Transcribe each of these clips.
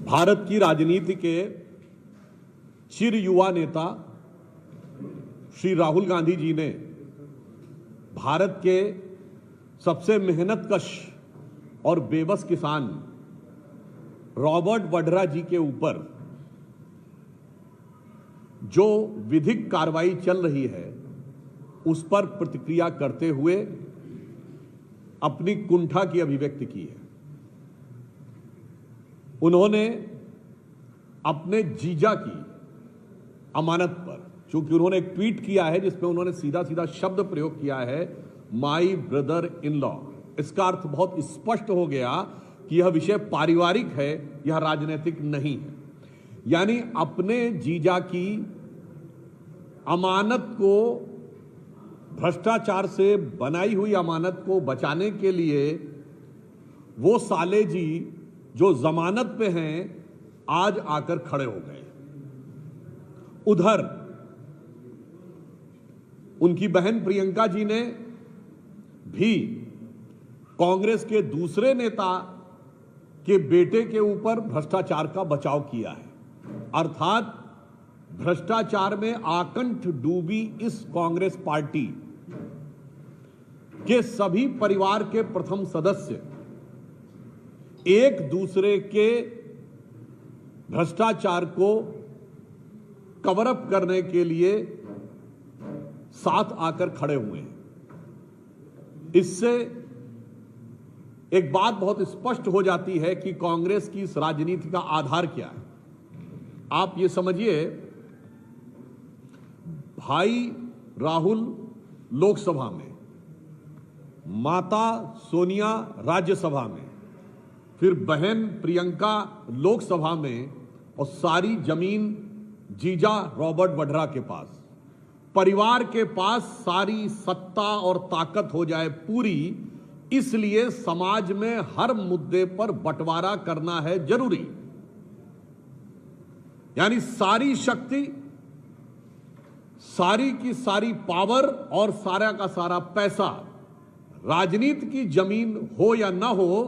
भारत की राजनीति के चिर युवा नेता श्री राहुल गांधी जी ने भारत के सबसे मेहनतकश और बेबस किसान रॉबर्ट वड्रा जी के ऊपर जो विधिक कार्रवाई चल रही है उस पर प्रतिक्रिया करते हुए अपनी कुंठा की अभिव्यक्ति की है। उन्होंने अपने जीजा की अमानत पर, चूंकि उन्होंने एक ट्वीट किया है जिसमें उन्होंने सीधा सीधा शब्द प्रयोग किया है माई ब्रदर इन लॉ, इसका अर्थ बहुत स्पष्ट हो गया कि यह विषय पारिवारिक है, यह राजनीतिक नहीं है। यानी अपने जीजा की अमानत को, भ्रष्टाचार से बनाई हुई अमानत को बचाने के लिए वो साले जी जो जमानत पे हैं आज आकर खड़े हो गए। उधर उनकी बहन प्रियंका जी ने भी कांग्रेस के दूसरे नेता के बेटे के ऊपर भ्रष्टाचार का बचाव किया है। अर्थात भ्रष्टाचार में आकंठ डूबी इस कांग्रेस पार्टी के सभी परिवार के प्रथम सदस्य एक दूसरे के भ्रष्टाचार को कवर अप करने के लिए साथ आकर खड़े हुए हैं। इससे एक बात बहुत स्पष्ट हो जाती है कि कांग्रेस की इस राजनीति का आधार क्या है। आप ये समझिए, भाई राहुल लोकसभा में, माता सोनिया राज्यसभा में, फिर बहन प्रियंका लोकसभा में, और सारी जमीन जीजा रॉबर्ट वड्रा के पास, परिवार के पास सारी सत्ता और ताकत हो जाए पूरी, इसलिए समाज में हर मुद्दे पर बंटवारा करना है जरूरी। यानी सारी शक्ति, सारी की सारी पावर और सारा का सारा पैसा, राजनीति की जमीन हो या ना हो,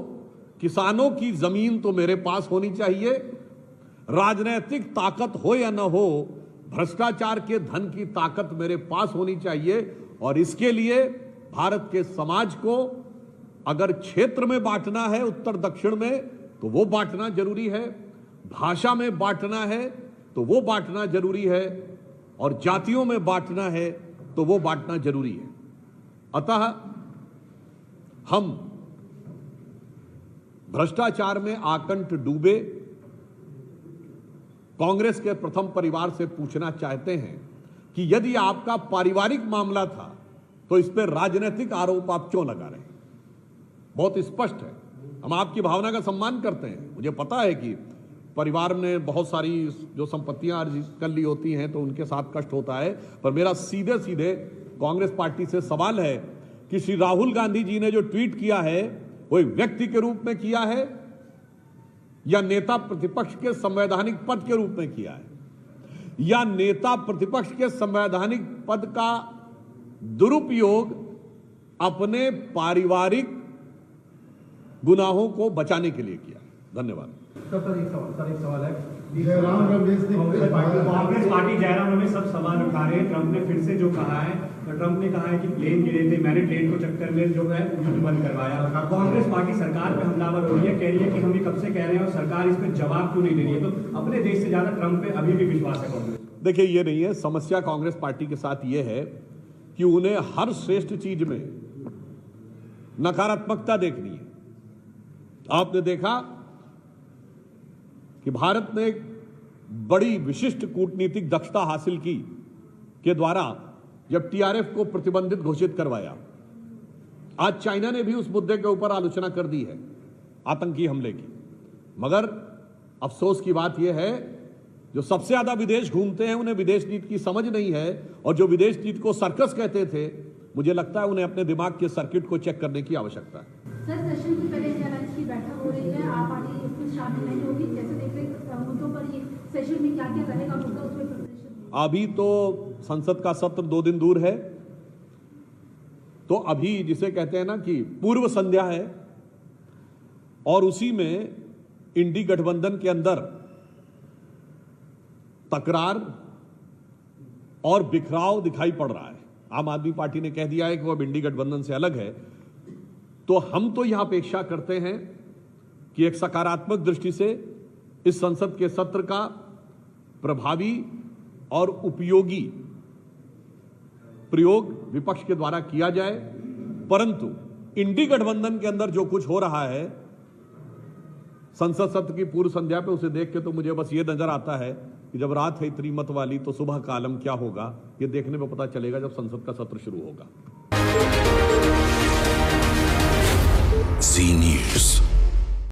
किसानों की जमीन तो मेरे पास होनी चाहिए, राजनीतिक ताकत हो या ना हो, भ्रष्टाचार के धन की ताकत मेरे पास होनी चाहिए। और इसके लिए भारत के समाज को अगर क्षेत्र में बांटना है, उत्तर दक्षिण में, तो वो बांटना जरूरी है, भाषा में बांटना है तो वो बांटना जरूरी है, और जातियों में बांटना है तो वो बांटना जरूरी है। अतः हम भ्रष्टाचार में आकंठ डूबे कांग्रेस के प्रथम परिवार से पूछना चाहते हैं कि यदि आपका पारिवारिक मामला था तो इस पर राजनीतिक आरोप आप क्यों लगा रहे हैं। बहुत स्पष्ट है, हम आपकी भावना का सम्मान करते हैं। मुझे पता है कि परिवार ने बहुत सारी जो संपत्तियां अर्जित कर ली होती हैं तो उनके साथ कष्ट होता है, पर मेरा सीधे सीधे कांग्रेस पार्टी से सवाल है कि श्री राहुल गांधी जी ने जो ट्वीट किया है वो एक व्यक्ति के रूप में किया है या नेता प्रतिपक्ष के संवैधानिक पद के रूप में किया है, या नेता प्रतिपक्ष के संवैधानिक पद का दुरुपयोग अपने पारिवारिक गुनाहों को बचाने के लिए किया है। धन्यवाद। एक सवाल है, कांग्रेस पार्टी जयराम रमेश सब सवाल उठा रहे हैं। ट्रंप ने फिर से जो कहा है, तो ट्रंप ने कहा है कि प्लेन गिरे थे, मैंने प्लेन को चक्कर में जो है युद्ध बंद करवाया। कांग्रेस पार्टी सरकार पे हमलावर हो रही है, कह रही है कि हम ये कब से कह रहे हैं और सरकार इस पर जवाब क्यों नहीं दे रही है। तो अपने देश से ज्यादा ट्रंप पे अभी भी विश्वास है कांग्रेस। देखिए, ये नहीं है समस्या। कांग्रेस पार्टी के साथ ये है कि उन्हें हर श्रेष्ठ चीज में नकारात्मकता देखनी है। आपने देखा कि भारत ने एक बड़ी विशिष्ट कूटनीतिक दक्षता हासिल की के द्वारा जब टीआरएफ को प्रतिबंधित घोषित करवाया। आज चाइना ने भी उस मुद्दे के ऊपर आलोचना कर दी है, आतंकी हमले की। मगर अफसोस की बात यह है, जो सबसे ज्यादा विदेश घूमते हैं उन्हें विदेश नीति की समझ नहीं है, और जो विदेश नीति को सर्कस कहते थे, मुझे लगता है उन्हें अपने दिमाग के सर्किट को चेक करने की आवश्यकता है। सर, सेशन की पहले एनालिस्ट की बैठक हो रही है, आप पार्टी इसमें शामिल नहीं होगी, कैसे देख रहे हैं मुद्दों पर, ये सेशन में क्या क्या रहेगा मुद्दा, उसमें प्रिपरेशन? अभी तो संसद का सत्र 2 दिन दूर है, तो अभी जिसे कहते हैं ना कि पूर्व संध्या है, और उसी में इंडी गठबंधन के अंदर तकरार और बिखराव दिखाई पड़ रहा है। आम आदमी पार्टी ने कह दिया है कि वो अब इंडी गठबंधन से अलग है। तो हम तो यह अपेक्षा करते हैं कि एक सकारात्मक दृष्टि से इस संसद के सत्र का प्रभावी और उपयोगी प्रयोग विपक्ष के द्वारा किया जाए, परंतु इंडी गठबंधन के अंदर जो कुछ हो रहा है संसद सत्र की पूर्व संध्या पे, उसे देख के तो मुझे बस ये नजर आता है कि जब रात है इतनी मत वाली तो सुबह का आलम क्या होगा, ये देखने में पता चलेगा जब संसद का सत्र शुरू होगा। जी न्यूज़।